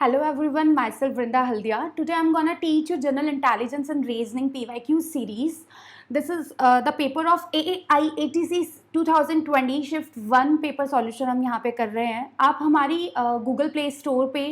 Hello everyone, myself Vrinda Haldia. Today I'm gonna teach you General Intelligence and Reasoning PYQ series. This is the paper of AIATC 2020 Shift 1 paper solution हम यहाँ पे कर रहे हैं. आप हमारी Google play store पे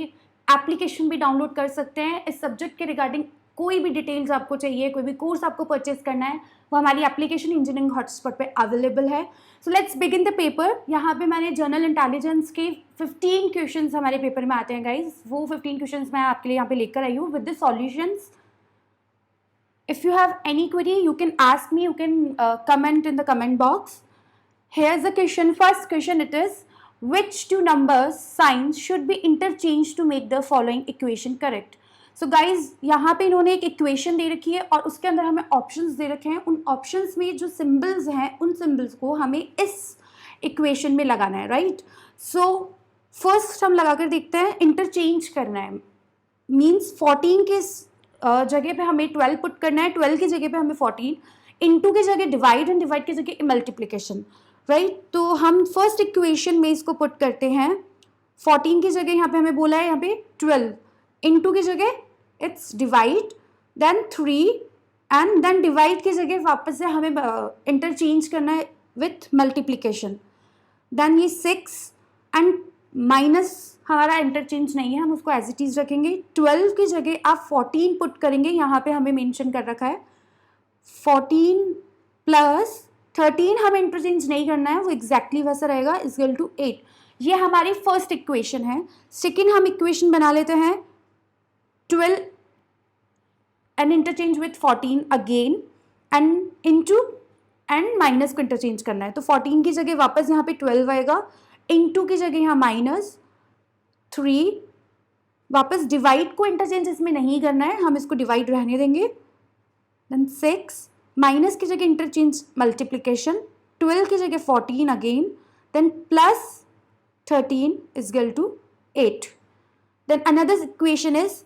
application भी डाउनलोड कर सकते हैं. इस सब्जेक्ट के रिगार्डिंग कोई भी डिटेल्स आपको चाहिए, कोई भी कोर्स आपको परचेज करना है, वो हमारी एप्लीकेशन इंजीनियरिंग हॉटस्पॉट पे अवेलेबल है. So let's begin the paper. यहाँ पे मैंने जनरल इंटेलिजेंस के 15 क्वेश्चंस हमारे पेपर में आते हैं गाइज. वो 15 क्वेश्चंस मैं आपके लिए यहाँ पे लेकर आई हूँ with the solutions. If you have any query, you can ask me, you can comment in the comment box. Here's the question. First question it is, which two numbers signs should be interchanged to make the following equation correct? So guys, यहाँ पे इन्होंने एक equation दे रखी है और उसके अंदर हमें ऑप्शंस दे रखे हैं. उन ऑप्शंस में जो सिंबल्स हैं उन सिंबल्स को हमें इस इक्वेशन में लगाना है, राइट? सो फर्स्ट हम लगा कर देखते हैं. इंटरचेंज करना है मीन्स 14 के जगह पे हमें 12 पुट करना है, 12 की जगह पे हमें 14, इनटू की जगह डिवाइड एंड डिवाइड की जगह मल्टीप्लिकेशन, राइट? तो हम फर्स्ट इक्वेशन में इसको पुट करते हैं. 14 की जगह यहाँ पे हमें बोला है यहाँ पे 12, इनटू की जगह its divide, then 3 and then divide की जगह वापस से हमें इंटरचेंज करना है विथ मल्टीप्लिकेशन. देन ये 6 एंड माइनस हमारा इंटरचेंज नहीं है, हम उसको एज इट इज रखेंगे. 12 की जगह आप 14 पुट करेंगे, यहाँ पे हमें मेंशन कर रखा है 14 प्लस 13 हमें इंटरचेंज नहीं करना है, वो एग्जैक्टली वैसा रहेगा, इज इक्वल टू 8. ये हमारी फर्स्ट इक्वेशन है. सेकेंड हम इक्वेशन बना लेते हैं 12 and interchange with 14 again and into and minus को इंटरचेंज करना है. तो 14 की जगह वापस यहाँ पे 12 आएगा, इनटू की जगह यहाँ माइनस 3, वापस डिवाइड को इंटरचेंज इसमें नहीं करना है, हम इसको डिवाइड रहने देंगे. देन 6 माइनस की जगह इंटरचेंज मल्टीप्लिकेशन, 12 की जगह 14 again, then plus 13 is equal to 8. Then another equation is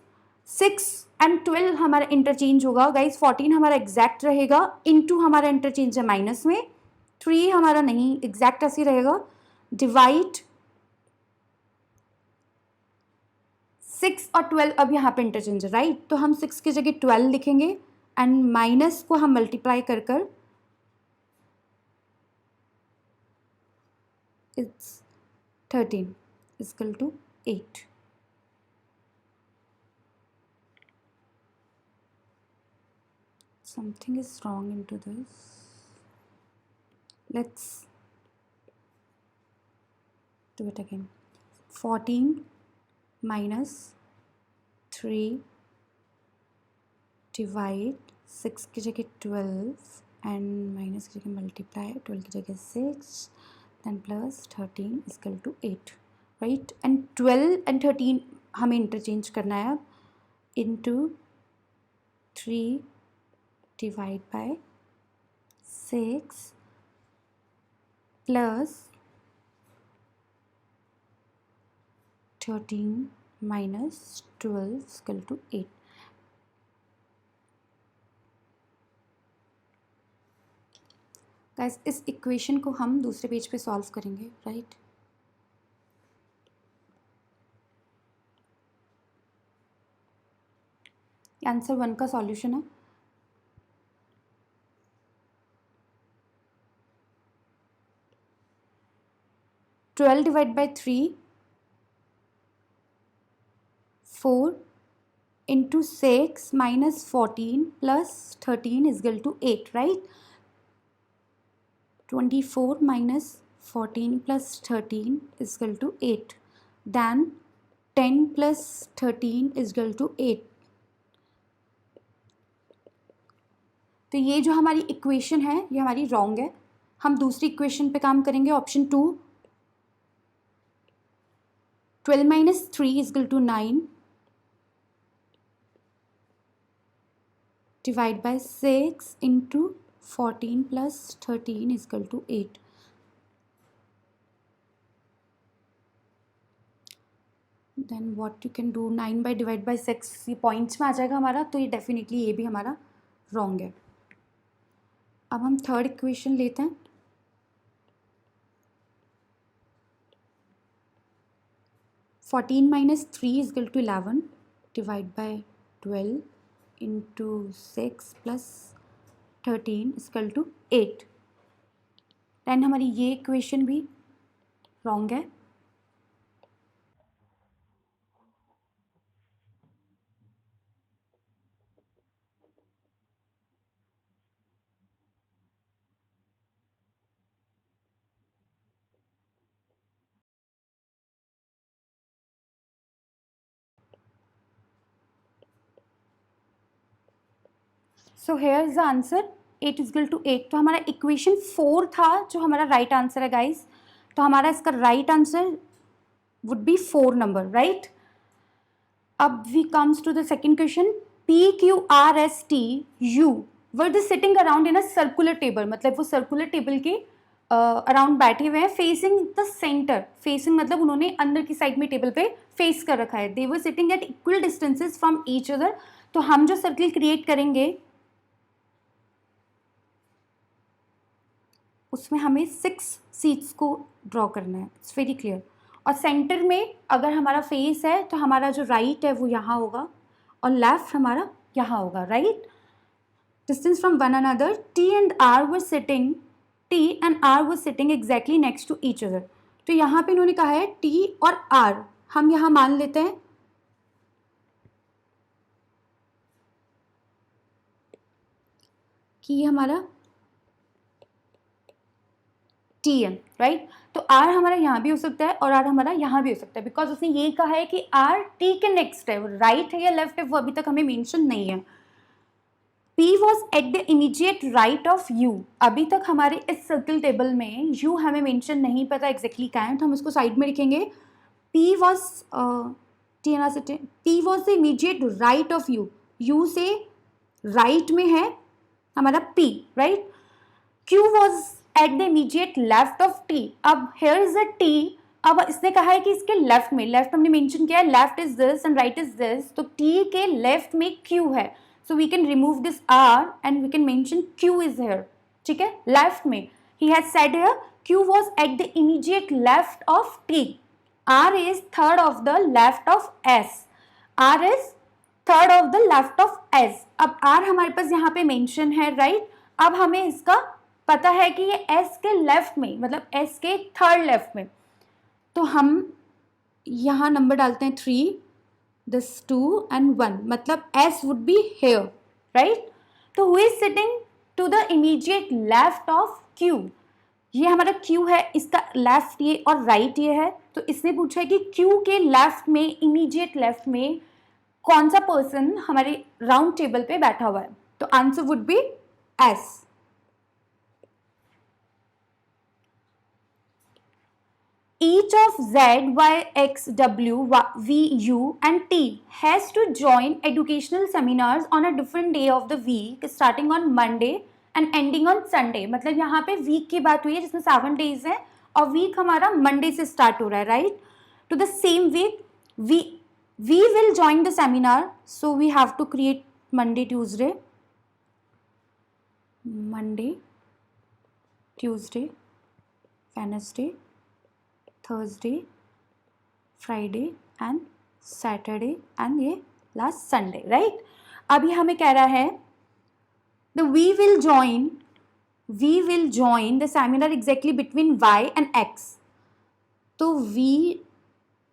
6 and 12 हमारा इंटरचेंज होगा गाइज. 14 हमारा एग्जैक्ट रहेगा, इनटू हमारा इंटरचेंज है माइनस में, 3 हमारा नहीं एग्जैक्ट ऐसे रहेगा, डिवाइड 6 और 12 अब यहाँ पे इंटरचेंज है, राइट? तो हम 6 की जगह 12 लिखेंगे एंड माइनस को हम मल्टीप्लाई कर कर its 13 is equal to 8. Something is wrong into this. Let's do it again. 14 minus 3 divide 6 की जगह 12 and minus की जगह multiply 12 की जगह 6 then plus 13 is equal to 8, right? and 12 and 13 हमें इंटरचेंज करना है into 3 divide by 6 plus 13 minus 12 is equal to 8. Guys इस इक्वेशन को हम दूसरे पेज पे सॉल्व करेंगे, राइट? आंसर 1 का सॉल्यूशन है. Twelve divide by 3 4 into 6 minus 14 plus 13 is equal to 8, right? 24 minus 14 plus 13 is equal to 8. Then 10 plus 13 is equal to 8. तो ये जो हमारी इक्वेशन है ये हमारी रॉन्ग है. हम दूसरी इक्वेशन पे काम करेंगे, option 2. 12 minus 3 is equal to 9 divide by 6 into 14 plus 13 is equal to 8. Then what you can do, 9 by divide by 6 ये पॉइंट्स में आ जाएगा हमारा, तो ये डेफिनेटली ये भी हमारा रॉन्ग है. अब हम थर्ड इक्वेशन लेते हैं. 14 minus 3 is equal to 11 divided by 12 into 6 plus 13 is equal to 8. Then हमारी ये इक्वेशन भी रॉन्ग है. So here is the answer 8 is equal to 8. तो हमारा इक्वेशन 4 था जो हमारा राइट आंसर है गाइस. तो हमारा इसका right answer would be 4 number, right. अब we comes to the second question. P Q R S T U were the sitting around in a circular table. मतलब वो सर्कुलर टेबल के around बैठे हुए हैं फेसिंग द सेंटर. फेसिंग मतलब उन्होंने अंदर की साइड में टेबल पे फेस कर रखा है. They were sitting at equal distances from each other. तो हम जो सर्किल क्रिएट करेंगे उसमें हमें 6 सीट्स को ड्रॉ करना है. It's very clear. और सेंटर में अगर हमारा फेस है तो हमारा जो राइट है वो यहाँ होगा और लेफ्ट हमारा यहाँ होगा, right. Distance from one another. T and R were sitting exactly next to each other. तो यहाँ पे इन्होंने कहा है टी और आर. हम यहाँ मान लेते हैं कि ये हमारा टी एम, राइट. तो आर हमारा यहाँ भी हो सकता है और आर हमारा यहाँ भी हो सकता है, बिकॉज उसने ये कहा है कि आर टी के नेक्स्ट है. राइट है या लेफ्ट है वो अभी तक हमें मेंशन नहीं है. P was at the immediate right of you. अभी तक हमारे इस सर्किल टेबल में यू हमें मेंशन नहीं पता एग्जैक्टली क्या है, तो हम इसको साइड में लिखेंगे. P was the immediate right of you. You से राइट में है हमारा P, right. Q was at the immediate left of T. अब हेयर इज अ टी. अब इसने कहा है कि इसके लेफ्ट में, लेफ्ट हमने मेंशन किया है, left is this and right is this. तो टी के लेफ्ट में क्यू है. So we can remove this R and we can mention Q is here. ठीक है, लेफ्ट में. He has said here Q was at the immediate left of T. R is third of the left of S. R is third of the left of S. अब R हमारे पास यहाँ पे mention है, right. अब हमें इसका पता है कि ये एस के लेफ्ट में, मतलब एस के थर्ड लेफ्ट में. तो हम यहाँ नंबर डालते हैं 3, दिस 2 एंड 1. मतलब S would be here, right. तो who is sitting to the immediate left of Q. ये हमारा क्यू है, इसका लेफ्ट ये और राइट ये है. तो इसने पूछा है कि क्यू के लेफ्ट में, इमीडिएट लेफ्ट में कौन सा पर्सन हमारे राउंड टेबल पे बैठा हुआ है. तो answer would B S. Each of Z, Y, X, W, V, U and T has to join educational seminars on a different day of the week starting on Monday and ending on Sunday. मतलब यहाँ पे week की बात हुई है जिसमें 7 days है और week हमारा Monday से start हो रहा है, right? To the same week, we will join the seminar. So we have to create Monday, Tuesday, Wednesday, Thursday, Friday and Saturday and ये last Sunday, right? अभी हमें कह रहा है we will join the seminar exactly between Y and X. तो V,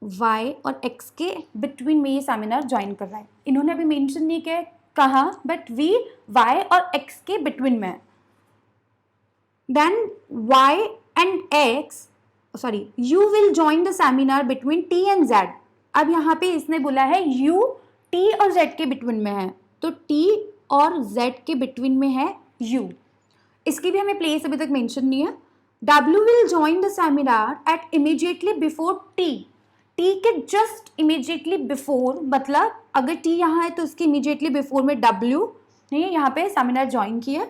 Y और X के between में ये सेमिनार ज्वाइन कर रहा है. इन्होंने अभी मेंशन नहीं किया कहाँ, बट V, Y और X के between में है. Then Y and X, you will join the seminar between T and Z. अब यहाँ पे इसने बोला है U T और Z के बिटवीन में है, तो T और Z के बिटवीन में है U. इसकी भी हमें प्लेस अभी तक मेंशन नहीं है. W will join the seminar at immediately before T. T के जस्ट इमीडिएटली बिफोर, मतलब अगर T यहाँ है तो उसके इमीडिएटली बिफोर में W ने यहाँ पे सेमिनार ज्वाइन किया.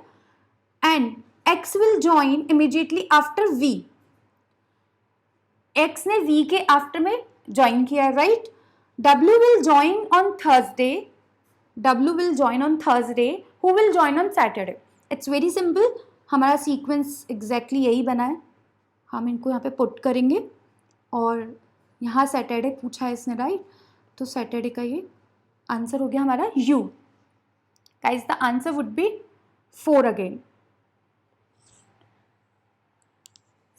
And X will join immediately after V. X ने V के आफ्टर में ज्वाइन किया, right. W will join on Thursday. Who will join on Saturday? It's very simple. हमारा सीक्वेंस एग्जैक्टली यही बना है. हम इनको यहाँ पे पुट करेंगे और यहाँ सैटरडे पूछा है इसने, राइट, तो सैटरडे का ये आंसर हो गया हमारा you. Guys the answer would be 4 again.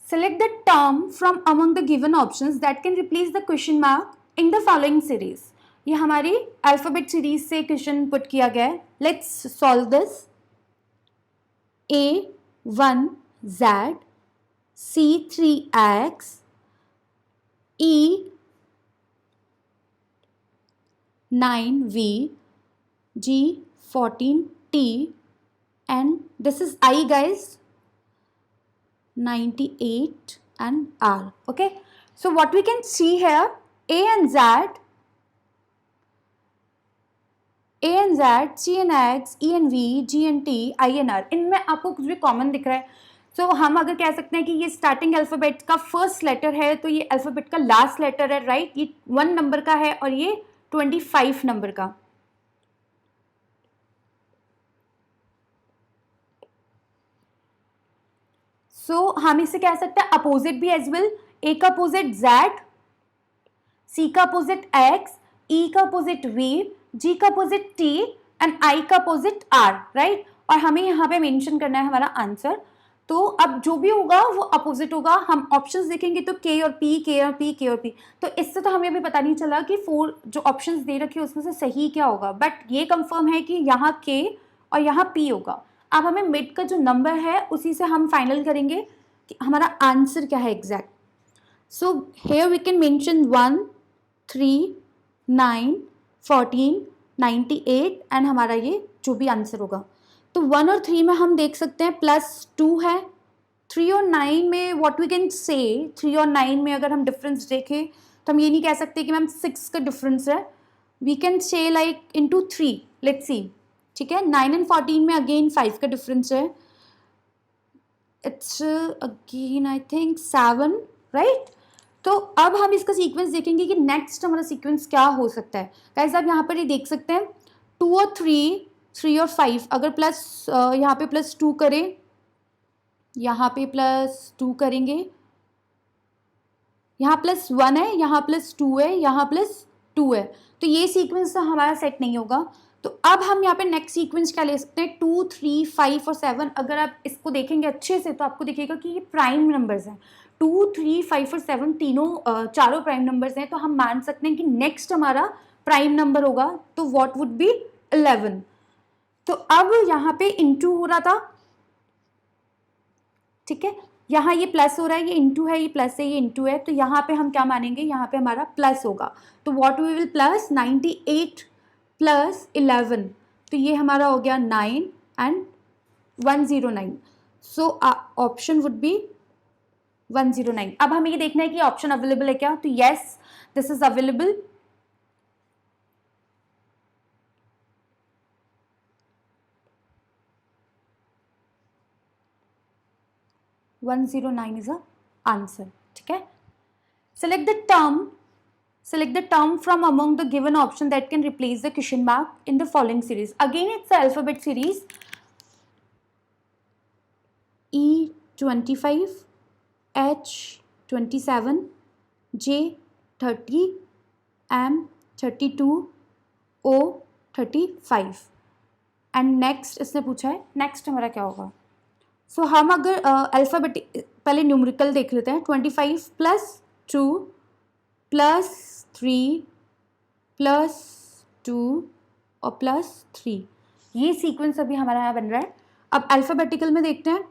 Select the term from among the given options that can replace the question mark in the following series. ये हमारी अल्फाबेट सीरीज से क्वेश्चन पुट किया गया है. Let's solve this. A1Z, C3X, E9V, G14T, and this is I, guys, 98 and R. Okay, so what we can see here, A and Z, C and X, E and V, G and T, I and R, इनमें आपको कुछ भी common दिख रहा है. सो हम अगर कह सकते हैं कि ये स्टार्टिंग अल्फाबेट का फर्स्ट लेटर है तो ये अल्फाबेट का लास्ट लेटर है, राइट. ये 1 नंबर का है और ये 25 नंबर का. सो हम इसे कह सकते हैं अपोजिट भी एज वेल. ए का अपोजिट Z, C का अपोजिट X, E का अपोजिट V, G का अपोजिट T एंड I का अपोजिट R, राइट. और हमें यहाँ पे मेंशन करना है हमारा आंसर. तो अब जो भी होगा वो अपोजिट होगा. हम ऑप्शंस देखेंगे तो K और P, K और P, K और P. तो इससे तो हमें अभी पता नहीं चला कि 4 जो ऑप्शंस दे रखे उसमें से सही क्या होगा, बट ये कंफर्म है कि यहाँ K और यहाँ P होगा. अब हमें मिड का जो नंबर है उसी से हम फाइनल करेंगे कि हमारा आंसर क्या है exact. So here we can mention 1, 3, 9, 14, 98 and हमारा ये जो भी आंसर होगा. तो 1 और 3 में हम देख सकते हैं +2 है. 3 और 9 में व्हाट वी कैन से, 3 और 9 में अगर हम डिफरेंस देखें तो हम ये नहीं कह सकते कि मैम 6 का डिफरेंस है. We can say like into 3. Let's see. ठीक है, 9 एंड 14 में अगेन 5 का डिफरेंस है. It's again I think 7, right. तो अब हम इसका सीक्वेंस देखेंगे कि नेक्स्ट हमारा सीक्वेंस क्या हो सकता है. गाइस आप यहाँ पर ये देख सकते हैं 2 और 3, 3 और 5. अगर प्लस यहाँ पे +2 करें, यहाँ पे +2 करेंगे, यहाँ +1 है, यहाँ +2 है, यहाँ +2 है. तो ये सीक्वेंस तो हमारा सेट नहीं होगा. तो अब हम यहाँ पे नेक्स्ट सीक्वेंस क्या ले सकते हैं, 2, 3, 5 और 7. अगर आप इसको देखेंगे अच्छे से तो आपको दिखेगा कि ये प्राइम नंबर्स हैं. 2, 3, 5 और 7 तीनों चारों प्राइम नंबर्स हैं. तो हम मान सकते हैं कि नेक्स्ट हमारा प्राइम नंबर होगा. तो व्हाट वुड बी 11. तो अब यहाँ पे इंटू हो रहा था, ठीक है. यहाँ ये प्लस हो रहा है, ये इंटू है, ये प्लस है, ये इंटू है. तो यहाँ पे हम क्या मानेंगे, यहाँ पे हमारा प्लस होगा. तो व्हाट वी विल प्लस 98 + 11. तो ये हमारा हो गया 9 and 109. So option would be 109. अब हमें ये देखना है कि ऑप्शन अवेलेबल है क्या. तो yes, this is available. (109) is the answer. ठीक है. Select the term from among the given option that can replace the question mark in the following series. Again, it's the alphabet series. E25, H27, J30, M32, O35. And next इसने पूछा है next हमारा क्या होगा. सो हम अगर alphabetic पहले numerical देख लेते हैं. 25 + 2 + 3 + 2 और +3. ये सीक्वेंस अभी हमारा यहाँ बन रहा है. अब अल्फ़ाबेटिकल में देखते हैं.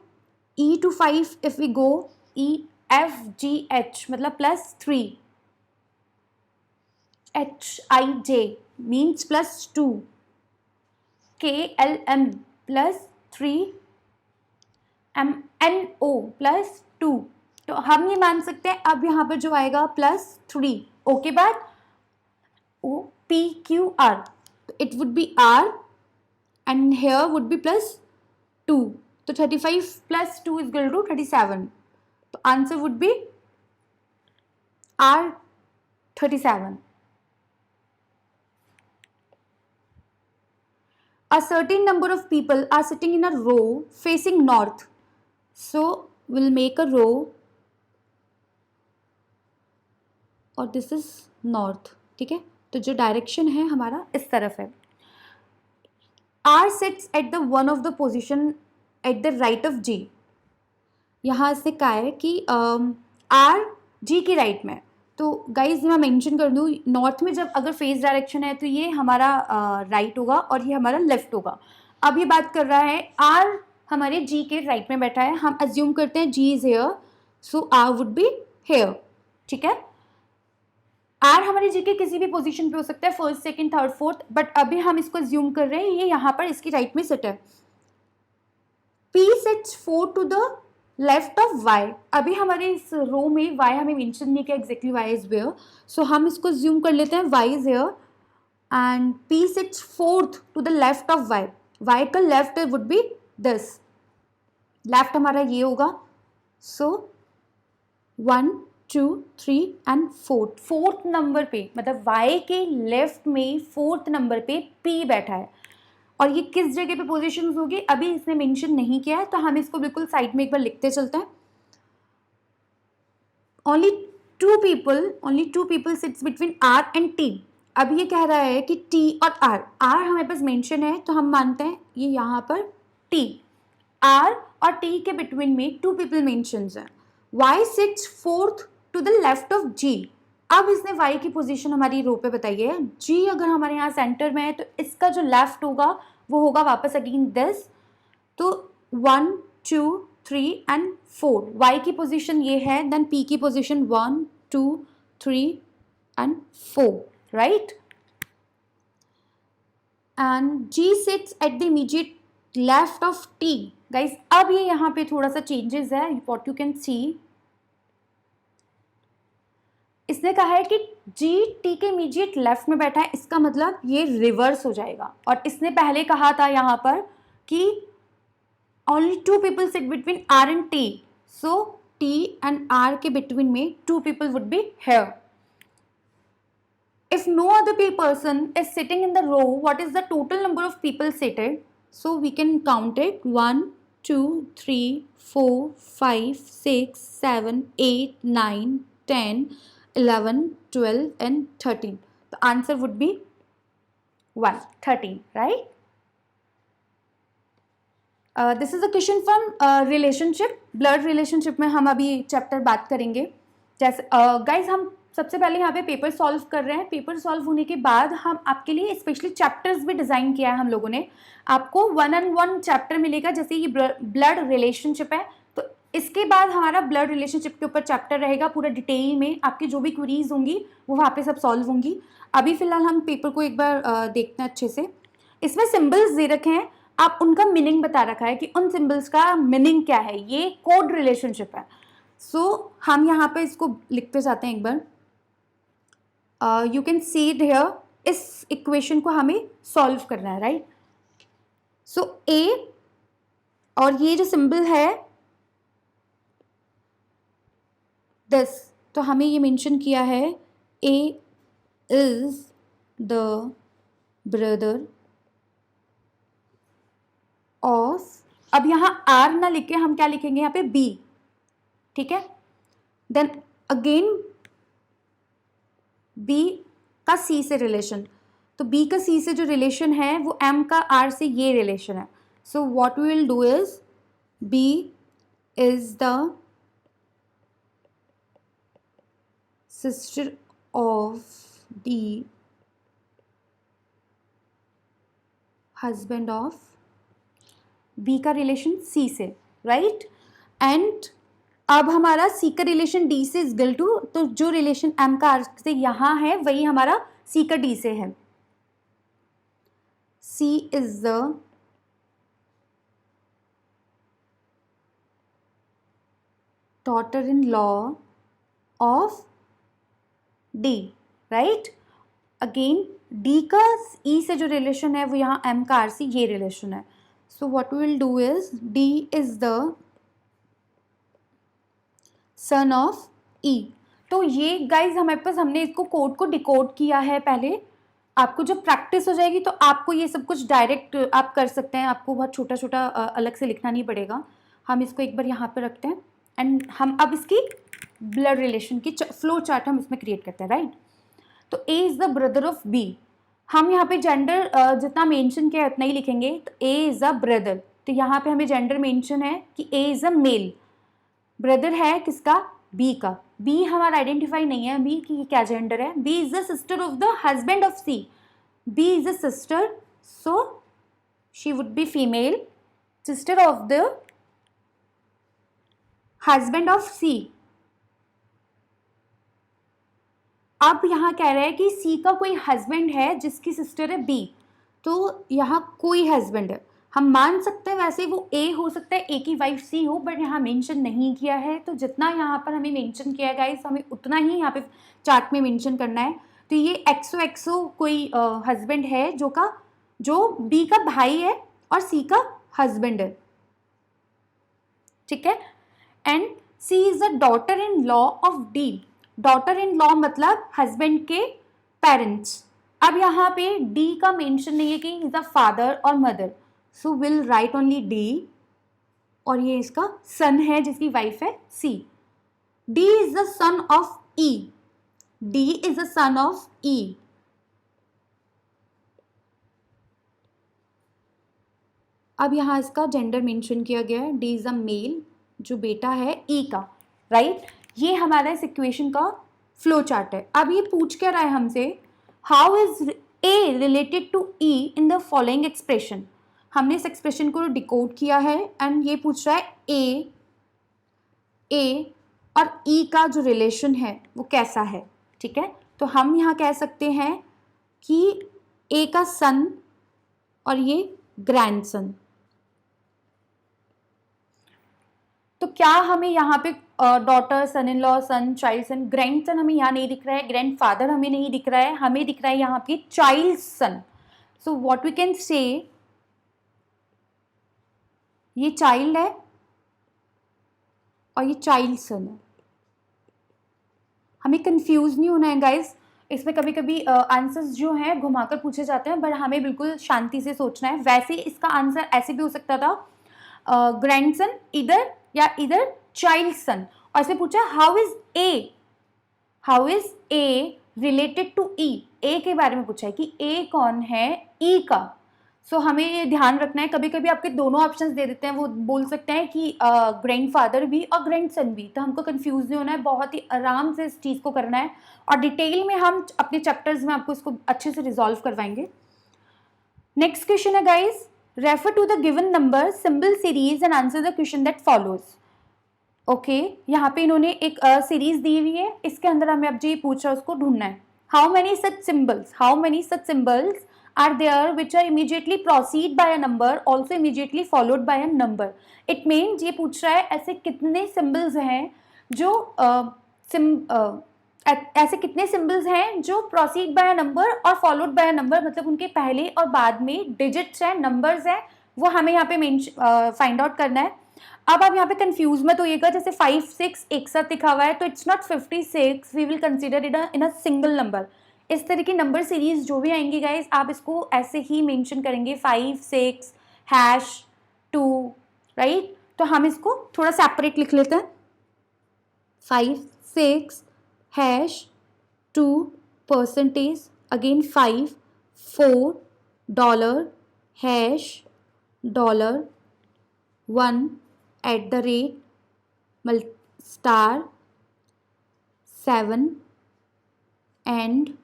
E to 5 if we go, E F G H मतलब +3. H I J means +2. K L M +3. MNO +2. तो हम ये मान सकते हैं अब यहाँ पर जो आएगा +3. ओके बाद OPQR. तो it would be R and here would be +2. तो 35 + 2 इज इक्वल टू 37. तो answer would be R37. A certain number of people are sitting in a row facing north. So we'll make a row. और this is north, ठीक है। तो जो direction है हमारा इस तरफ है। R sits at the one of the position at the right of G. यहाँ से कहा है कि आर जी के राइट में। तो गाइज मैं मेंशन कर दूँ, नॉर्थ में जब अगर फेस डायरेक्शन है तो ये हमारा राइट होगा और ये हमारा लेफ्ट होगा। अब ये बात कर रहा है आर हमारे जी के राइट में बैठा है, हम अज्यूम करते हैं G is here, so R would be here, ठीक है। आर हमारे जी के किसी भी पोजीशन पे हो सकता है, first second third fourth, but अभी हम इसको अज्यूम कर रहे हैं ये यहाँ पर इसकी राइट में सिट है। P sits four to the left of Y. अभी हमारे इस रो में वाई हमें मेंशन नहीं किया exactly Y is where, so हम इसको ज्यूम कर लेते हैं Y is here and P sits fourth to the left of Y. Y का left would be this, left हमारा ये होगा। सो 1 2 3 एंड फोर्थ नंबर पे, मतलब वाई के लेफ्ट में फोर्थ नंबर पे पी बैठा है। और ये किस जगह पे पोजीशंस होगी अभी इसने मेंशन नहीं किया है, तो हम इसको बिल्कुल साइड में एक बार लिखते चलते हैं। Only two people sits between R and T. अब ये कह रहा है कि टी और आर हमारे पास मेंशन है तो हम मानते हैं ये यहाँ पर टी, आर और टी के बिटवीन में टू पीपल मेंशंस हैं। Y sits fourth to the left of G. अब इसने वाई की पोजीशन हमारी रो पे बताई है। जी अगर हमारे यहाँ सेंटर में है तो इसका जो लेफ्ट होगा वो होगा वापस अगेन दिस। तो 1 2 3 एंड 4 वाई की पोजीशन ये है, देन पी की position 1 2 3 and 4, right. And G sits at the immediate left of T. Guys अब ये यहाँ पे थोड़ा सा चेंजेस है, व्हाट यू कैन सी। इसने कहा है कि जी टी के इमीडिएट लेफ्ट में बैठा है, इसका मतलब ये रिवर्स हो जाएगा। और इसने पहले कहा था यहाँ पर कि only two people sit between R and T, so T and R के बिटवीन में two people would be here. If no other person is sitting in the row, what is the total number of people seated? So we can count it 1 2 3 4 5 6 7 8 9 10 11 12 and 13. The answer would be 1 13, right? This is a question from relationship, blood relationship में हम अभी chapter बात करेंगे। जैसे guys हम सबसे पहले यहाँ पे पेपर सॉल्व कर रहे हैं। पेपर सॉल्व होने के बाद हम आपके लिए स्पेशली चैप्टर्स भी डिज़ाइन किया है हम लोगों ने। आपको 1-on-1 चैप्टर मिलेगा, जैसे ये ब्लड रिलेशनशिप है तो इसके बाद हमारा ब्लड रिलेशनशिप के ऊपर चैप्टर रहेगा पूरा डिटेल में। आपकी जो भी क्वेरीज होंगी वो वहाँ पे सब सॉल्व होंगी। अभी फ़िलहाल हम पेपर को एक बार देखते हैं अच्छे से। इसमें सिम्बल्स दे रखे हैं, आप उनका मीनिंग बता रखा है कि उन सिम्बल्स का मीनिंग क्या है। ये कोड रिलेशनशिप है। सो हम यहाँ पे इसको लिखते जाते हैं एक बार। You can see it here, इस इक्वेशन को हमें सॉल्व करना है, राइट। सो ए और ये जो सिंबल है दिस, तो हमें ये मेंशन किया है A is the brother of, अब यहाँ आर ना लिख के हम क्या लिखेंगे यहाँ पे बी, ठीक है। देन अगेन बी का सी से रिलेशन, तो बी का सी से जो रिलेशन है वो एम का आर से ये रिलेशन है। So what we will do is B is the sister of D husband of, B का रिलेशन सी से, राइट। एंड अब हमारा सी का रिलेशन डी से इज इक्वल टू, तो जो रिलेशन एम का आर से यहाँ है वही हमारा सी का डी से है। C is the daughter in law of D, right. Again D का ई से जो रिलेशन है वो यहाँ एम का आर से ये रिलेशन है। So what we will do is D is the son of E. तो ये गाइज हमारे पास, हमने इसको कोड को डिकोड किया है पहले। आपको जब प्रैक्टिस हो जाएगी तो आपको ये सब कुछ डायरेक्ट आप कर सकते हैं, आपको बहुत छोटा छोटा अलग से लिखना नहीं पड़ेगा। हम इसको एक बार यहाँ पे रखते हैं एंड हम अब इसकी ब्लड रिलेशन की फ्लो चार्ट हम इसमें क्रिएट करते हैं, राइट। तो A is the brother of B, हम यहाँ पे जेंडर जितना मेंशन किया है उतना ही लिखेंगे। तो ए इज़ अ ब्रदर, तो यहाँ पे हमें जेंडर मेंशन है कि A is a male, brother है किसका, बी का। बी हमारा आइडेंटिफाई नहीं है बी की क्या जेंडर है। B is the sister of the husband of C, B is a sister, so she would be female, sister of the husband of C. अब यहाँ कह रहा है कि सी का कोई हस्बैंड है जिसकी सिस्टर है बी, तो यहाँ कोई हस्बैंड है, हम मान सकते हैं वैसे वो ए हो सकता है, ए की वाइफ सी हो, बट यहाँ मेंशन नहीं किया है। तो जितना यहाँ पर हमें मेंशन किया गया है हमें उतना ही यहाँ पे चार्ट में मेंशन करना है। तो ये एक्सो एक्सो कोई हस्बैंड है जो बी का भाई है और सी का हस्बैंड है, ठीक है। And C is the daughter in law of D, daughter in law मतलब हस्बैंड के पेरेंट्स। अब यहाँ पे डी का मेंशन नहीं है कि इज द फादर और mother, so will write only D, और ये इसका सन है जिसकी वाइफ है C. D is the son of E, D is the son of E. अब यहाँ इसका जेंडर मेंशन किया गया है, डी इज अ मेल, जो बेटा है ई का, राइट। ये हमारा इस इक्वेशन का फ्लो चार्ट है। अब ये पूछ क्या रहा है हमसे, how is A related to E in the following expression. हमने इस एक्सप्रेशन को डिकोड किया है एंड ये पूछ रहा है ए और ई का जो रिलेशन है वो कैसा है, ठीक है। तो हम यहाँ कह सकते हैं कि ए का सन और ये ग्रैंडसन। तो क्या हमें यहाँ पे daughter, son in law, son, child son, grandson हमें यहाँ नहीं दिख रहा है, ग्रैंड फादर हमें नहीं दिख रहा है, हमें दिख रहा है यहाँ पे child son. So what we can say, ये चाइल्ड है और ये चाइल्ड सन है। हमें कंफ्यूज नहीं होना है गाइस, इसमें कभी कभी आंसर्स जो हैं घुमाकर पूछे जाते हैं, बट हमें बिल्कुल शांति से सोचना है। वैसे इसका आंसर ऐसे भी हो सकता था, ग्रैंडसन इधर या इधर चाइल्ड सन, और इसमें पूछा how is A related to E, A के बारे में पूछा है कि ए कौन है ई का। सो हमें ये ध्यान रखना है, कभी कभी आपके दोनों ऑप्शंस दे देते हैं, वो बोल सकते हैं कि ग्रैंड फादर भी और ग्रैंड सन भी, तो हमको कंफ्यूज नहीं होना है, बहुत ही आराम से इस चीज़ को करना है, और डिटेल में हम अपने चैप्टर्स में आपको इसको अच्छे से रिजॉल्व करवाएंगे। नेक्स्ट क्वेश्चन है guys, refer to the given number symbol series and answer the question that follows. Okay, यहाँ पे इन्होंने एक सीरीज दी हुई है, इसके अंदर हमें अब जो ये पूछ रहा है उसको ढूंढना है। How many such symbols are there which are immediately proceed by a number also immediately followed by a number। it means ये पूछ रहा है ऐसे कितने symbols हैं जो ऐसे कितने symbols हैं जो proceed by a number और followed by a number, मतलब उनके पहले और बाद में digits हैं, numbers हैं, वो हमें यहाँ पे फाइंड आउट करना है। अब आप यहाँ पे कंफ्यूज मत होइएगा, जैसे 5 6 एक साथ लिखा हुआ है तो it's not 56, we will consider it in a single number. इस तरह की नंबर सीरीज जो भी आएंगी गाइस, आप इसको ऐसे ही मेंशन करेंगे 5 6 #2, राइट। तो हम इसको थोड़ा सेपरेट लिख लेते हैं, 5 6 #2 percentage, again 5 4 $#, 1 @ $7 and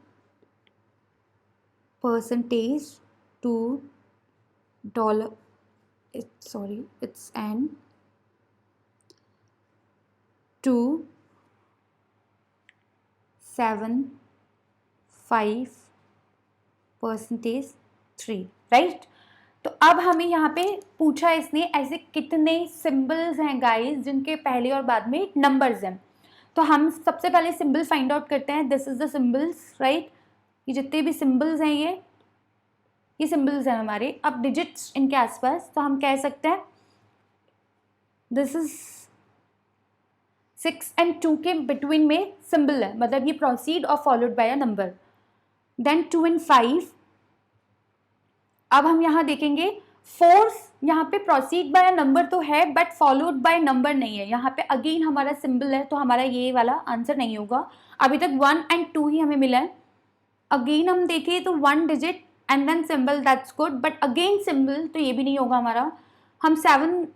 percentage to dollar, it's n to 7 5 %3, right. तो अब हमें यहाँ पे पूछा इसने ऐसे कितने सिंबल्स हैं गाइस जिनके पहले और बाद में नंबर्स हैं। तो हम सबसे पहले सिंबल फाइंड आउट करते हैं, this is the symbols, right. ये जितने भी सिंबल्स हैं ये सिंबल्स हैं हमारे। अब डिजिट्स इनके आसपास, तो हम कह सकते हैं दिस इज 6 and 2 के बिटवीन में सिंबल है, मतलब ये प्रोसीड और followed by a number. Then 2 and 5, अब हम यहाँ देखेंगे फोर्स यहाँ पे प्रोसीड बाय अ नंबर तो है बट फॉलोड बाय नंबर नहीं है, यहाँ पे अगेन हमारा सिंबल है, तो हमारा ये वाला आंसर नहीं होगा। अभी तक 1 and 2 ही हमें मिला है। अगेन हम देखें तो 1 digit and then symbol, that's good, but again symbol तो ये भी नहीं होगा हमारा। हम 7,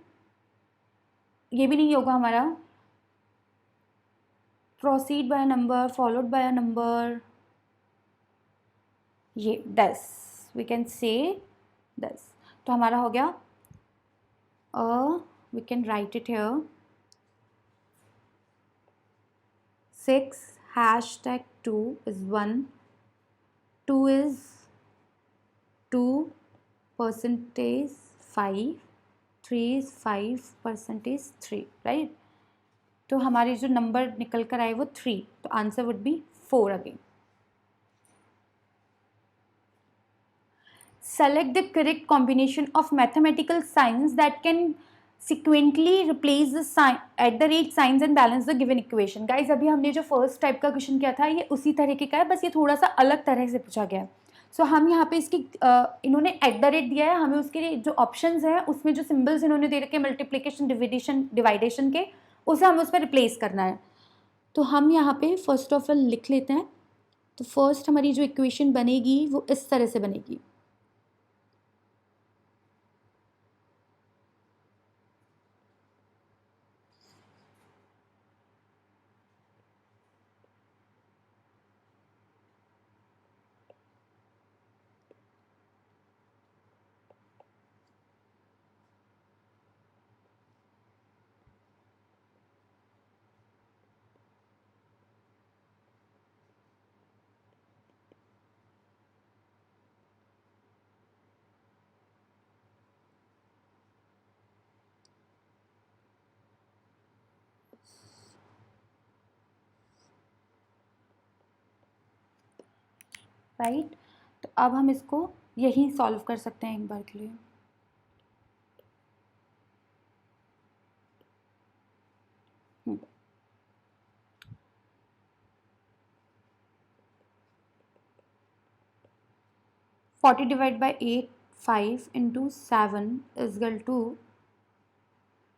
ये भी नहीं होगा हमारा। Proceed by number, followed by number, ये 10, वी कैन से 10, तो हमारा हो गया we can write it here 6 hashtag 2 is 1, 2 is 2 percentage 5, 3 is 5 percentage 3, right. तो हमारी जो नंबर निकल कर आए वो 3, तो answer would be 4 again. Select the correct combination of mathematical signs that can sequentially replace the sign at the rate signs and balance the given equation. Guys, अभी हमने जो फर्स्ट टाइप का क्वेश्चन किया था ये उसी तरीके का है, बस ये थोड़ा सा अलग तरह से पूछा गया है। सो हम यहाँ पे इसकी इन्होंने एट द रेट दिया है, हमें उसके जो ऑप्शंस हैं उसमें जो सिंबल्स इन्होंने दे रखे हैं मल्टीप्लिकेशन डिवाइडेशन के, उसे हमें उस पर रिप्लेस करना है। तो हम यहाँ पे फर्स्ट ऑफ ऑल लिख लेते हैं। तो फर्स्ट हमारी जो इक्वेशन बनेगी वो इस तरह से बनेगी, राइट। तो अब हम इसको यही सॉल्व कर सकते हैं एक बार के लिए। Hmm, 40 divide by 8, 5 into 7 is equal to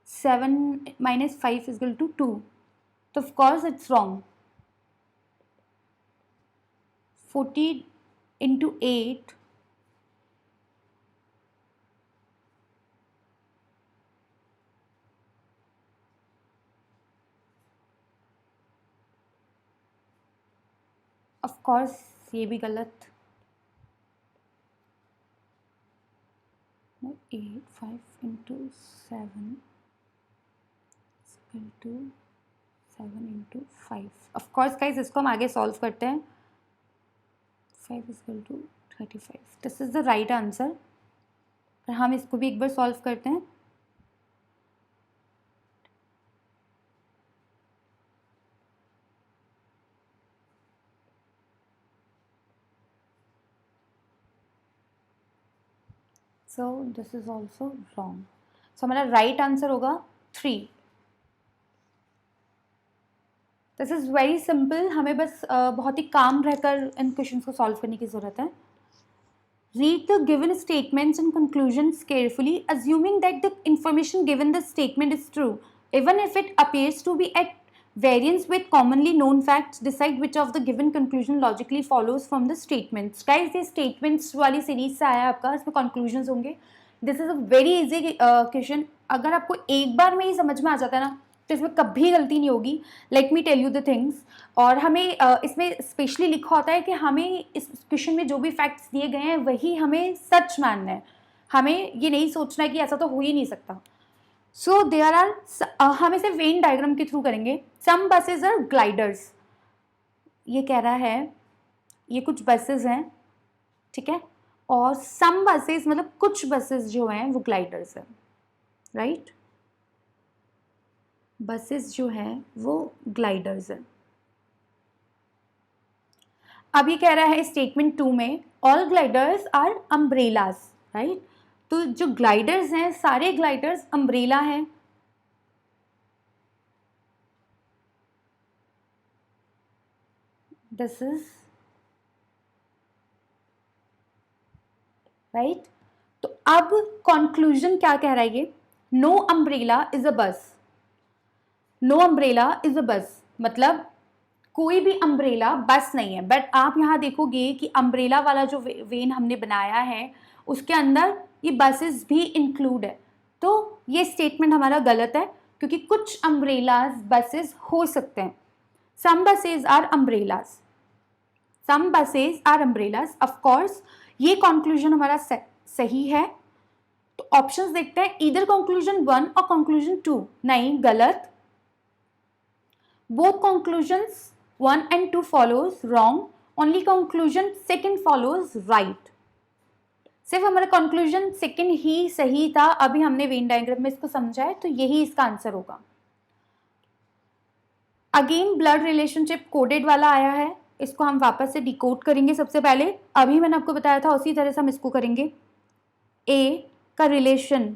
7 minus 5 is equal to 2, तो of course it's wrong. 40 into 8, of course ये भी गलत। 8, 5 into 7 is equal to 7 into 5। Of course guys इसको हम आगे सॉल्व करते हैं। 5 is equal to 35, this is the right answer. पर हम इसको भी एक बार सॉल्व करते हैं। So this is also wrong, सो हमारा राइट आंसर होगा 3। दिस इज़ वेरी सिंपल, हमें बस बहुत ही काम रहकर इन क्वेश्चंस को सॉल्व करने की ज़रूरत है। Read the given statements and conclusions carefully, assuming that the information given in the statement is true. Even if it appears to be at variance with commonly known facts, decide which of the given conclusion logically follows from the statements. Guys, ये statements वाली series से आया आपका, इसमें conclusions होंगे। This is a very easy question. अगर आपको एक बार में ही समझ में आ जाता है ना, तो इसमें कभी गलती नहीं होगी। Let me tell you the things. और हमें इसमें स्पेशली लिखा होता है कि हमें इस क्वेश्चन में जो भी फैक्ट्स दिए गए हैं वही हमें सच मानना है, हमें ये नहीं सोचना है कि ऐसा तो हो ही नहीं सकता। सो देयर आर, हम इसे वेन डायग्राम के थ्रू करेंगे। सम बसेज आर ग्लाइडर्स, ये कह रहा है ये कुछ बसेज हैं, ठीक है, और सम बसेज मतलब कुछ बसेज जो हैं वो ग्लाइडर्स हैं, राइट। बसेस जो हैं वो ग्लाइडर्स हैं। अब ये कह रहा है स्टेटमेंट 2 में all gliders are umbrellas, right. तो जो ग्लाइडर्स हैं सारे ग्लाइडर्स अम्ब्रेला हैं। This is right. तो अब कंक्लूजन क्या कह रहा है ये, नो अम्ब्रेला इज अ बस, नो अम्ब्रेला इज अ बस मतलब कोई भी अम्ब्रेला बस नहीं है। बट आप यहाँ देखोगे कि अम्ब्रेला वाला जो वेन हमने बनाया है उसके अंदर ये बसेस भी इंक्लूड है, तो ये स्टेटमेंट हमारा गलत है क्योंकि कुछ अम्ब्रेलाज बसेस हो सकते हैं। Some buses are umbrellas, some buses are umbrellas of course. ये कंक्लूजन हमारा सही है। तो ऑप्शंस देखते हैं, इधर कंक्लूजन 1 और कंक्लूजन 2, नहीं गलत। Both conclusions 1 and 2 follows wrong, only conclusion 2 follows right। सिर्फ हमारा कंक्लूजन 2 ही सही था। अभी हमने वेन डायग्राम में इसको समझा है तो यही इसका आंसर होगा। अगेन ब्लड रिलेशनशिप कोडेड वाला आया है, इसको हम वापस से डिकोड करेंगे। सबसे पहले अभी मैंने आपको बताया था उसी तरह से हम इसको करेंगे। ए का रिलेशन,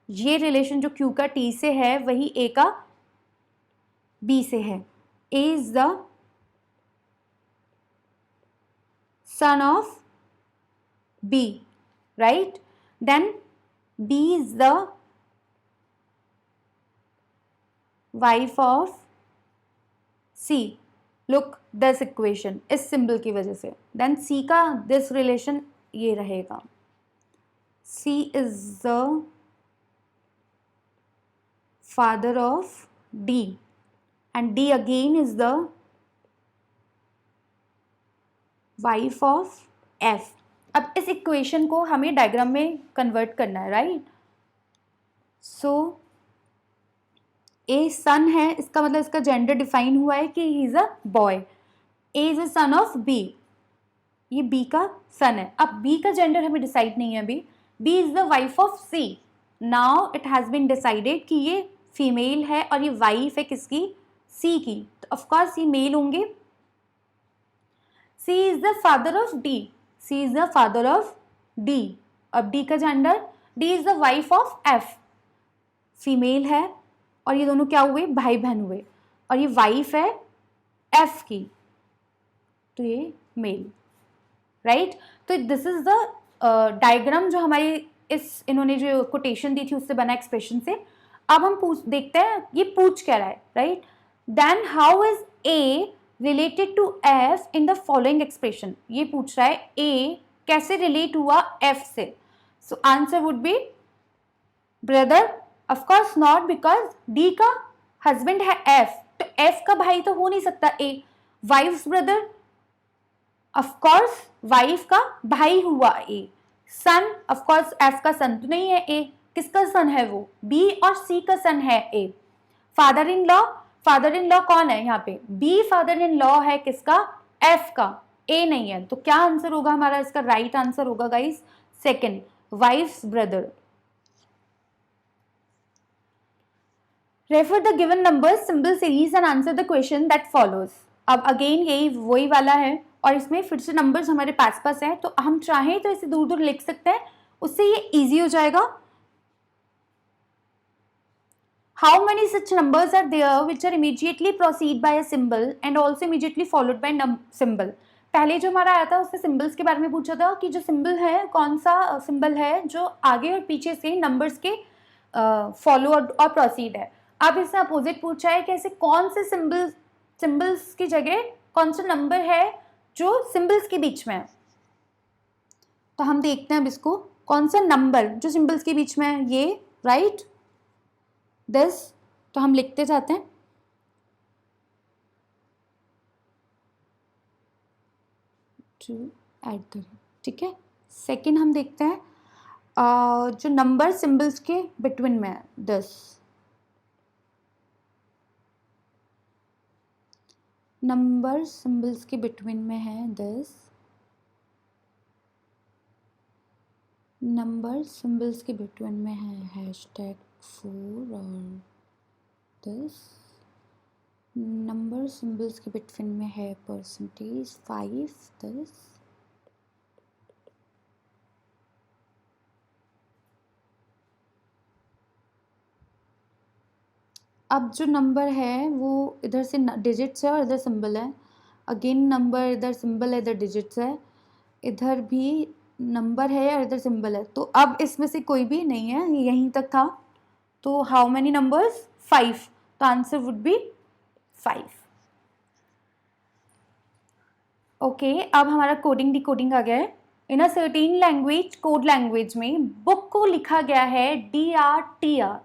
ये रिलेशन जो क्यू का टी से है वही ए का बी से है। A is the son of B, right? Then B is the wife of C. Look this equation इस symbol की वजह से। Then C का this relation ये रहेगा, C is the father of D and D again is the wife of F. अब इस equation को हमें डायग्राम में कन्वर्ट करना है, राइट? सो ए सन है, इसका मतलब इसका जेंडर डिफाइन हुआ है कि he is a boy. A is a son of B, ये बी का सन है। अब बी का जेंडर हमें डिसाइड नहीं है अभी। B is the wife of C. Now it has been decided कि ये फीमेल है और ये वाइफ है किसकी, सी की, तो ऑफकोर्स ये मेल होंगे। C is the father of D, C is the father of D। अब D का gender, D is the wife of F, female है और ये दोनों क्या हुए, भाई बहन हुए, और ये वाइफ है F की, तो ये मेल, राइट? तो दिस इज द डायग्राम जो हमारी इस इन्होंने जो कोटेशन दी थी उससे बना एक्सप्रेशन से। अब हम देखते हैं ये पूछ क्या रहा है, right? Then how is A related to F in the following expression. ये पूछ रहा है ए कैसे रिलेट हुआ एफ से। So answer would B brother, of course not, because D का हस्बैंड है एफ, तो एफ का भाई तो हो नहीं सकता ए। वाइफ्स ब्रदर, ऑफकोर्स वाइफ का भाई हुआ ए। सन, ऑफकोर्स एफ का सन तो नहीं है ए, किसका सन है वो, बी और सी का सन है A. Father in law, father in law कौन है यहाँ पे, बी फादर इन लॉ है किसका, एफ का, ए नहीं है। तो क्या आंसर होगा हमारा, इसका राइट आंसर होगा guys second, wife's brother. Refer the given number symbol series and answer the question that follows. अब अगेन यही वही वाला है और इसमें फिर से नंबर्स हमारे पास है, तो हम चाहें तो इसे दूर दूर लिख सकते हैं, उससे ये इजी हो जाएगा। How many such numbers are there which are immediately proceed by a symbol and also immediately followed by symbol? पहले जो हमारा आया था उससे सिंबल्स के बारे में पूछा था कि जो सिंबल है कौन सा सिंबल है जो आगे और पीछे से नंबर्स के फॉलो और प्रोसीड है। अब इससे अपोजिट पूछा है कि ऐसे कौन से सिंबल्स की जगह कौन सा नंबर है जो सिंबल्स के बीच में है। तो हम देखते हैं अब इसको, कौन सा नंबर जो सिंबल्स के बीच में है, ये राइट दिस। तो हम लिखते जाते हैं टू ऐड द, ठीक है। सेकंड हम देखते हैं जो नंबर सिंबल्स के बिटवीन में है, दिस। नंबर सिंबल्स के बिटवीन में है दिस, नंबर सिंबल्स के बिटवीन में है हैशटैग 4 और दिस, नंबर सिंबल्स के बिटवीन में है %5 दिस, अब जो नंबर है वो इधर से डिजिट्स है और इधर सिंबल है, अगेन नंबर इधर सिंबल है इधर डिजिट्स है, इधर भी नंबर है या इधर सिंबल है, तो अब इसमें से कोई भी नहीं है, यहीं तक था। तो हाउ मैनी नंबर्स? 5, तो आंसर वुड बी 5। ओके, अब हमारा कोडिंग डिकोडिंग आ गया है। In a certain language, code language में बुक को लिखा गया है DRTR,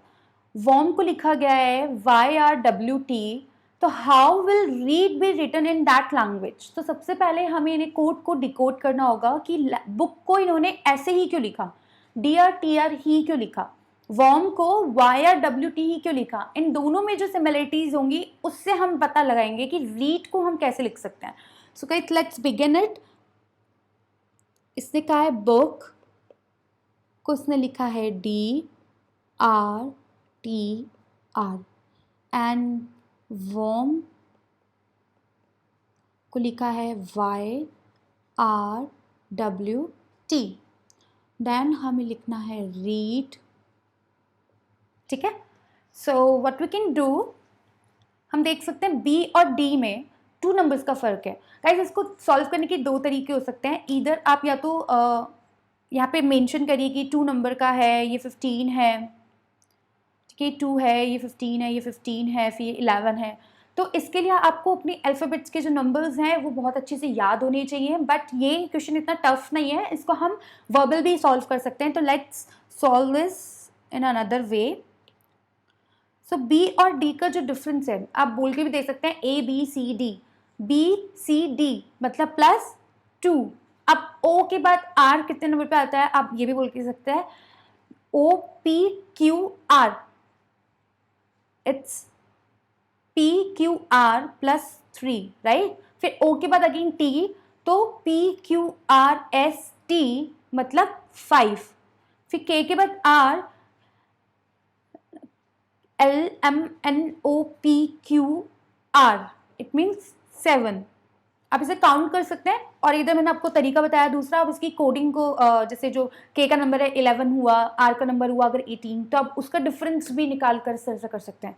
वॉर्म को लिखा गया है YRWT, तो how will read be written in that language? तो सबसे पहले हमें इन्हें कोड को डिकोड करना होगा कि बुक को इन्होंने ऐसे ही क्यों लिखा, DRTR ही क्यों लिखा, वॉर्म को YRWT ही क्यों लिखा। इन दोनों में जो सिमिलरिटीज होंगी उससे हम पता लगाएंगे कि रीड को हम कैसे लिख सकते हैं। So guys let's begin it. इसने कहा है बुक को उसने लिखा है DRTR एंड वॉर्म को लिखा है YRWT। देन हमें लिखना है रीड, ठीक है। So what we can do, हम देख सकते हैं B और D में 2 नंबर्स का फ़र्क है। गाइस इसको सॉल्व करने के 2 तरीके हो सकते हैं। ईदर आप या तो यहाँ पे मेंशन करिए कि 2 नंबर का है, ये 15 है, ठीक है, 2 है, ये 15 है, ये 15 है, फिर ये 11 है। तो इसके लिए आपको अपने अल्फ़ाबेट्स के जो नंबर्स हैं वो बहुत अच्छे से याद होने चाहिए, बट ये क्वेश्चन इतना टफ नहीं है, इसको हम वर्बल भी सॉल्व कर सकते हैं। तो let's solve this in another way. So B और D का जो डिफरेंस है, आप बोल के भी दे सकते हैं ABCD, BCD मतलब +2। अब O के बाद R कितने नंबर पे आता है, आप ये भी बोल के सकते हैं OPQR, इट्स PQR +3, राइट। फिर O के बाद अगेन T, तो PQRST मतलब 5। फिर K के बाद R, LMNOPQR, इट मीन्स 7। आप इसे काउंट कर सकते हैं। और इधर मैंने आपको तरीका बताया दूसरा, अब इसकी कोडिंग को जैसे जो K का नंबर है 11 हुआ, R का नंबर हुआ अगर 18, तो आप उसका डिफरेंस भी निकाल कर कर सकते हैं।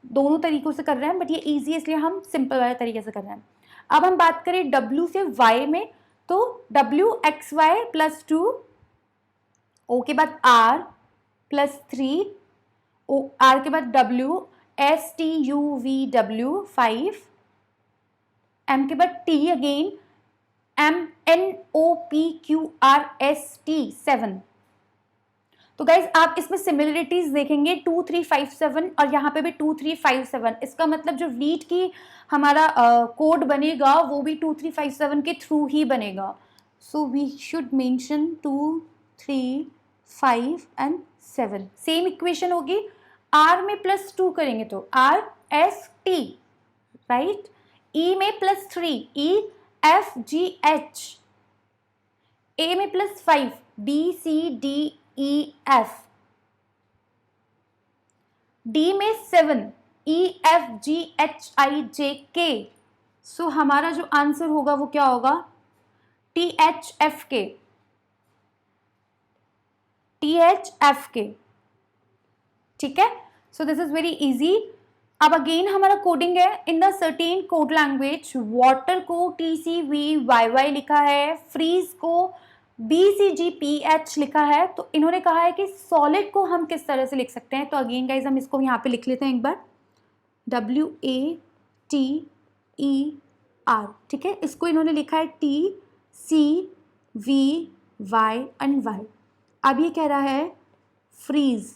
दोनों तरीकों से कर रहे हैं, बट ये ईजी है इसलिए हम सिंपल वाले तरीके से कर रहे हैं। अब हम बात करें W से Y में, तो WXY +2, O के बाद R +3, R के बाद WSTUVW 5, M के बाद T अगेन, MNOPQRST 7। तो गाइज आप इसमें सिमिलरिटीज देखेंगे 2 3 5 7 और यहाँ पे भी 2 3 5 7। इसका मतलब जो रीड की हमारा कोड बनेगा वो भी 2 3 5 7 के थ्रू ही बनेगा। So we should mention 2 3 5 and 7। Same equation होगी, R में +2 करेंगे तो RST, राइट। E में +3 EFGH, A में +5 BCDEF, D में 7 EFGHIJK। सो हमारा जो आंसर होगा वो क्या होगा, THFK, ठीक है। So this is very easy. अब अगेन हमारा कोडिंग है, in the certain code language water को TCVYY लिखा है, फ्रीज को BCGPH लिखा है। तो इन्होंने कहा है कि सॉलिड को हम किस तरह से लिख सकते हैं। तो अगेन गाइज हम इसको यहाँ पे लिख लेते हैं एक बार, WATER, ठीक है। इसको इन्होंने लिखा है TCVY एंड Y। अब ये कह रहा है फ्रीज,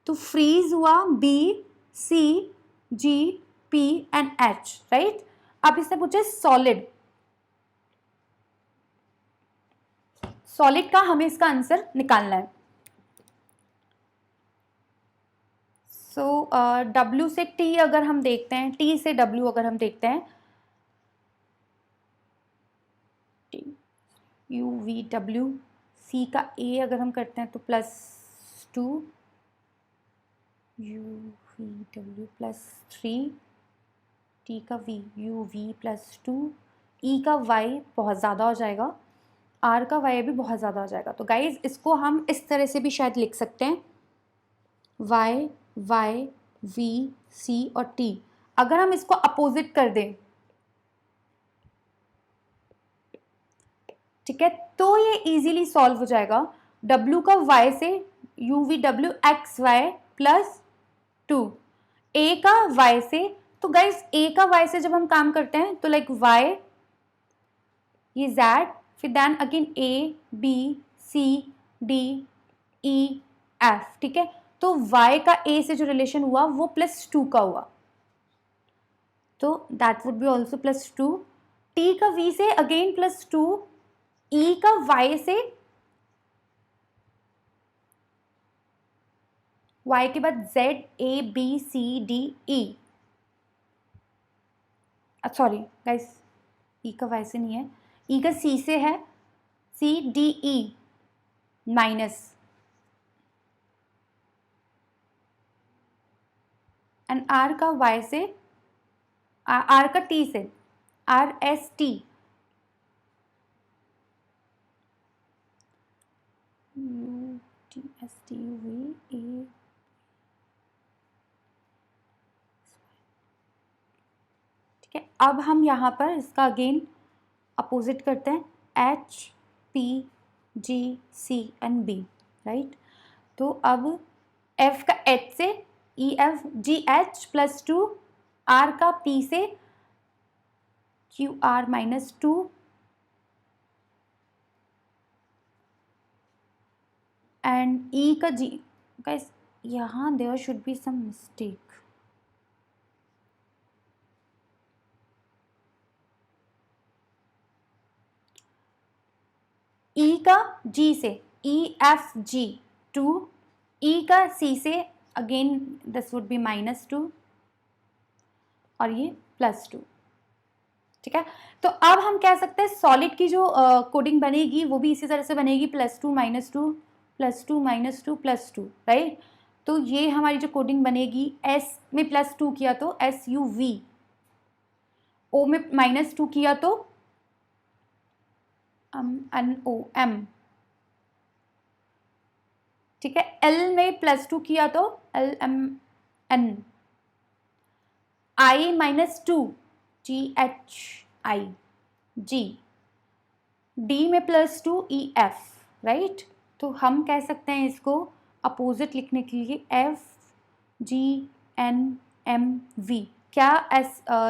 तो फ्रीज हुआ BCGP एंड H, राइट। अब इससे पूछे सॉलिड, सॉलिड का हमें इसका आंसर निकालना है। सो W से T अगर हम देखते हैं, T से W अगर हम देखते हैं, UVW, C का A अगर हम करते हैं तो +2, UVW +3, T का V UV +2, E का Y बहुत ज़्यादा हो जाएगा, R का Y भी बहुत ज़्यादा हो जाएगा। तो गाइज इसको हम इस तरह से भी शायद लिख सकते हैं, Y Y V C और T। अगर हम इसको अपोजिट कर दें, ठीक है, तो ये इजीली सॉल्व हो जाएगा। W का Y से UV XY प्लस 2, A का Y से, तो गाइस A का Y से जब हम काम करते हैं तो लाइक Y, ये Z, फिर then again A B C D E F, ठीक है। तो Y का A से जो रिलेशन हुआ वो +2 का हुआ, तो that would be also +2। T का V से अगेन +2, E का Y से, Y के बाद Z A B C D E, sorry guys, E का Y से नहीं है, E का C से है, C D E minus, and R का Y से, R का T से, R S T, U T S T U V A, ठीक है। अब हम यहाँ पर इसका अगेन अपोजिट करते हैं, H P G C and B, right. तो अब F का H से E F G H +2, R का P से Q R -2, एंड E का G, गाइस यहाँ there should be some mistake, E का G से E F G 2, E का C से अगेन दिस वुड बी -2 और ये +2, ठीक है। तो अब हम कह सकते हैं सॉलिड की जो कोडिंग बनेगी वो भी इसी तरह से बनेगी, +2 -2 +2 -2 +2, राइट। तो ये हमारी जो कोडिंग बनेगी, S में +2 किया तो SUV, O में -2 किया तो NOM, ठीक है। L में +2 किया तो LMN, I -2 GHI G, D में +2 EF, राइट। तो हम कह सकते हैं इसको अपोजिट लिखने के लिए FGNMV, क्या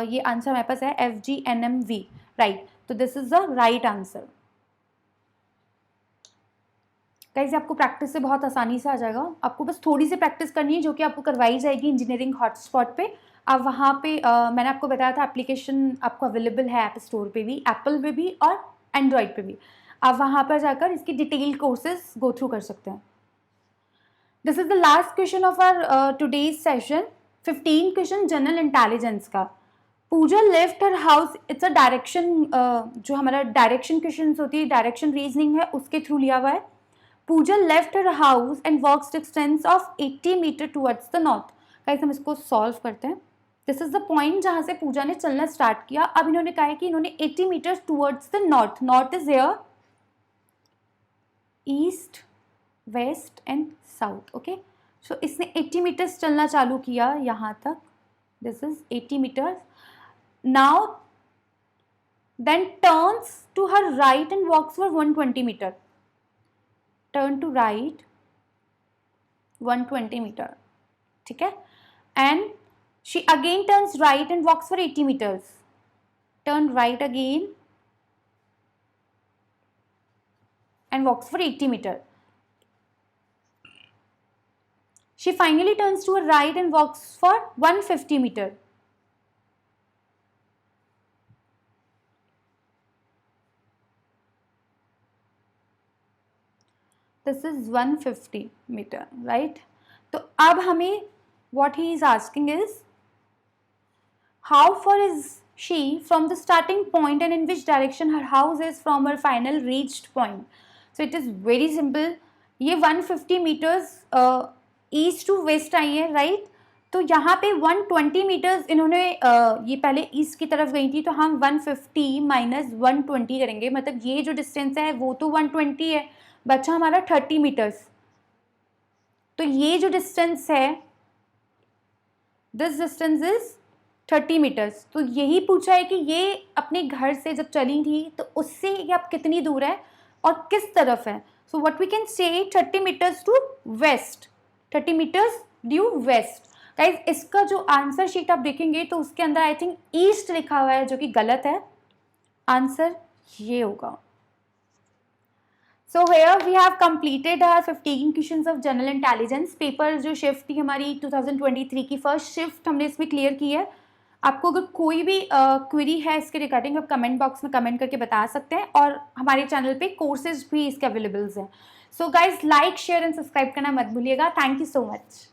ये आंसर हमारे पास है FGNMV, राइट। तो this is the right answer. Guys आपको प्रैक्टिस से बहुत आसानी से आ जाएगा, आपको बस थोड़ी सी प्रैक्टिस करनी है जो कि आपको करवाई जाएगी इंजीनियरिंग हॉटस्पॉट पे। अब वहाँ पे मैंने आपको बताया था एप्लीकेशन आपको अवेलेबल है ऐप स्टोर पे भी, एप्पल पे भी और एंड्रॉयड पे भी। आप वहाँ पर जाकर इसकी डिटेल कोर्सेज गो थ्रू कर सकते हैं। This is the last question of our today's session, 15 question general intelligence का। Pooja left her house, it's a direction, जो हमारा डायरेक्शन क्वेश्चन होती है, डायरेक्शन रीजनिंग है, उसके थ्रू लिया हुआ है। Pooja left her house and walks distance of 80 meter towards the north. Guys हम इसको सॉल्व करते हैं। दिस इज द पॉइंट जहाँ से पूजा ने चलना स्टार्ट किया। अब इन्होंने कहा है कि इन्होंने 80 meters towards the north, north is here, east west and south, okay. So इसने 80 मीटर्स चलना चालू किया यहाँ तक, दिस इज 80 meters. Now then turns to her right and walks for 120 meter, turn to right 120 meter, ठीक है। And she again turns right and walks for 80 meters, turn right again and walks for 80 meter. She finally turns to her right and walks for 150 meter. This is 150 meter, right? तो अब हमें what he is asking is how far is she from the starting point and in which direction her house is from her final reached point. So it is very simple. ये 150 metres east to waste आई है, right. तो यहाँ पे 120 metres इन्होंने ये पहले east की तरफ गई थी, तो हम 150 माइनस 120 करेंगे, मतलब ये जो डिस्टेंस है वो तो 120 है, बचा हमारा 30 मीटर्स। तो ये जो डिस्टेंस है, दिस डिस्टेंस इज 30 मीटर्स। तो यही पूछा है कि ये अपने घर से जब चली थी तो उससे ये अब कितनी दूर है और किस तरफ है। So what we can say 30 meters to west, 30 meters due west. Guys इसका जो आंसर शीट आप देखेंगे तो उसके अंदर आई थिंक ईस्ट लिखा हुआ है, जो कि गलत है। आंसर ये होगा। So here we have completed our 15 questions of general intelligence paper. जो शिफ्ट थी हमारी 2023 की फर्स्ट शिफ्ट हमने इसमें क्लियर की है। आपको अगर कोई भी क्वेरी है इसके रिगार्डिंग आप कमेंट बॉक्स में कमेंट करके बता सकते हैं, और हमारे चैनल पे कोर्सेज भी इसके अवेलेबल्स हैं। So guys like share and subscribe करना मत भूलिएगा। Thank you so much.